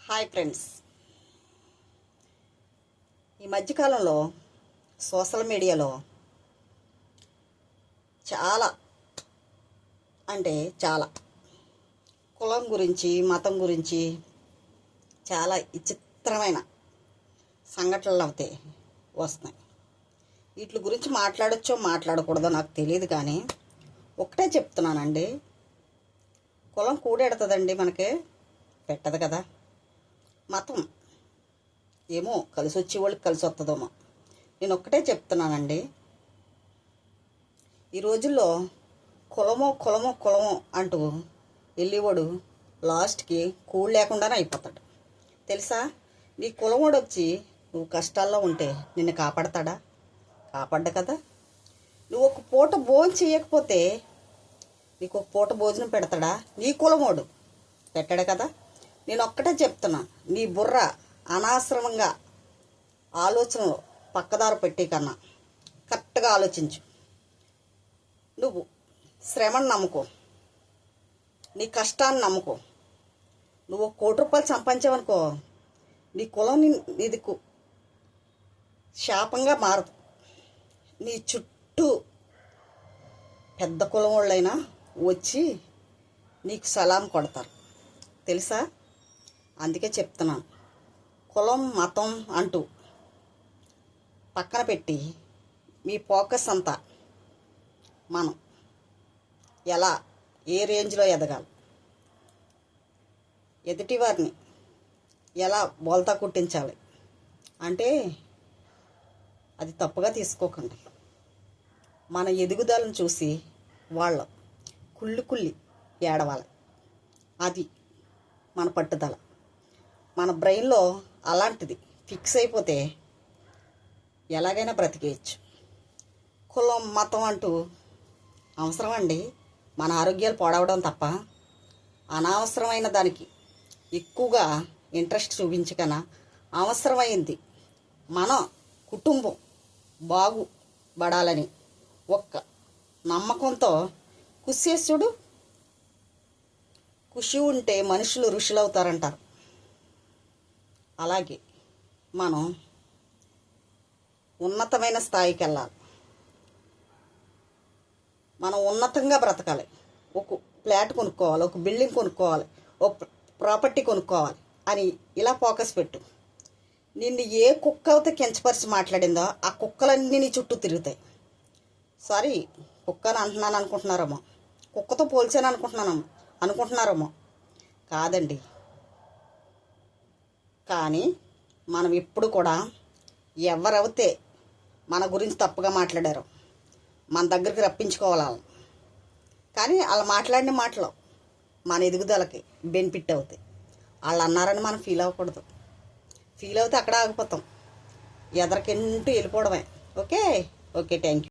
Hi friends, ఈ మధ్యకాలంలో social మీడియాలో చాలా చాలా కులం గురించి మతం గురించి చాలా విచిత్రమైన సంఘటనలు అవుతాయి వస్తున్నాయి. వీటి గురించి మాట్లాడచ్చో మాట్లాడకూడదో నాకు తెలియదు, కానీ ఒకటే చెప్తున్నానండి, కులం కూడెడుతుందండి, మనకి పెట్టదు కదా. మతం ఏమో కలిసి వచ్చే వాళ్ళకి కలిసి వస్తుందేమో. నేను ఒక్కటే చెప్తున్నానండి, ఈ రోజుల్లో కులమో కులమో కులమో అంటూ వెళ్ళేవాడు లాస్ట్కి కూడు లేకుండానే అయిపోతాడు. తెలుసా? నీ కులమోడు వచ్చి నువ్వు కష్టాల్లో ఉంటే నిన్ను కాపాడతాడా? కాపాడ్డా కదా. నువ్వు ఒక పూట భోజనం చేయకపోతే నీకు ఒక పూట భోజనం పెడతాడా? నీ కులమోడు పెట్టాడు కదా. నేను ఒక్కటే చెప్తున్నా, నీ బుర్ర అనవసరంగా ఆలోచనలు పక్కదారి పెట్టే కన్నా కరెక్ట్గా ఆలోచించు. నువ్వు శ్రమను నమ్ముకో, నీ కష్టాన్ని నమ్ముకో. నువ్వు ₹1,00,00,000 సంపాదించావనుకో, నీ కులం నీది శాపంగా మారదు. నీ చుట్టూ పెద్ద కులం వాళ్ళైనా వచ్చి నీకు సలాం కొడతారు, తెలుసా? అందుకే చెప్తున్నాను, కులం మతం అంటూ పక్కన పెట్టి మీ ఫోకస్ అంతా మనం ఎలా ఏ రేంజ్లో ఎదగాలి, ఎదుటివారిని ఎలా బోల్తా కుట్టించాలి అంటే అది తప్పుగా తీసుకోకండి. మన ఎదుగుదలను చూసి వాళ్ళ కుళ్ళి ఏడవాలి. అది మన పట్టుదల. మన బ్రెయిన్లో అలాంటిది ఫిక్స్ అయిపోతే ఎలాగైనా బ్రతికేయచ్చు. కులం మతం అంటూ అవసరం అండి. మన ఆరోగ్యాలు పాడవడం తప్ప అనవసరమైన దానికి ఎక్కువగా ఇంట్రెస్ట్ చూపించకనా అవసరమైంది మన కుటుంబం బాగుపడాలని ఒక్క నమ్మకంతో కుశేషుడు కృషి ఉంటే మనుషులు ఋషులు అవుతారంటారు. అలాగే మనం ఉన్నతమైన స్థాయికి వెళ్ళాలి, మనం ఉన్నతంగా బ్రతకాలి. ఒక ఫ్లాట్ కొనుక్కోవాలి, ఒక బిల్డింగ్ కొనుక్కోవాలి, ఒక ప్రాపర్టీ కొనుక్కోవాలి అని ఇలా ఫోకస్ పెట్టు. నిన్ను ఏ కుక్క అయితే కించపరిచి మాట్లాడిందో ఆ కుక్కలన్నీ నీ చుట్టూ తిరుగుతాయి. సారీ, కుక్కని అంటున్నాను అనుకుంటున్నారేమో, కుక్కతో పోల్చాను అనుకుంటున్నారేమో. కాదండి. కానీ మనం ఎప్పుడు కూడా ఎవరైతే మన గురించి తప్పుగా మాట్లాడారో మన దగ్గరికి రప్పించుకోవాలి. కానీ వాళ్ళు మాట్లాడిన మాటలు మన ఎదుగుదలకి బెనిఫిట్ అవుతాయి. వాళ్ళు అన్నారని మనం ఫీల్ అవ్వకూడదు. ఫీల్ అవుతే అక్కడ ఆగిపోతాం, ఎదరికంటూ వెళ్ళిపోవడమే. Okay, thank you.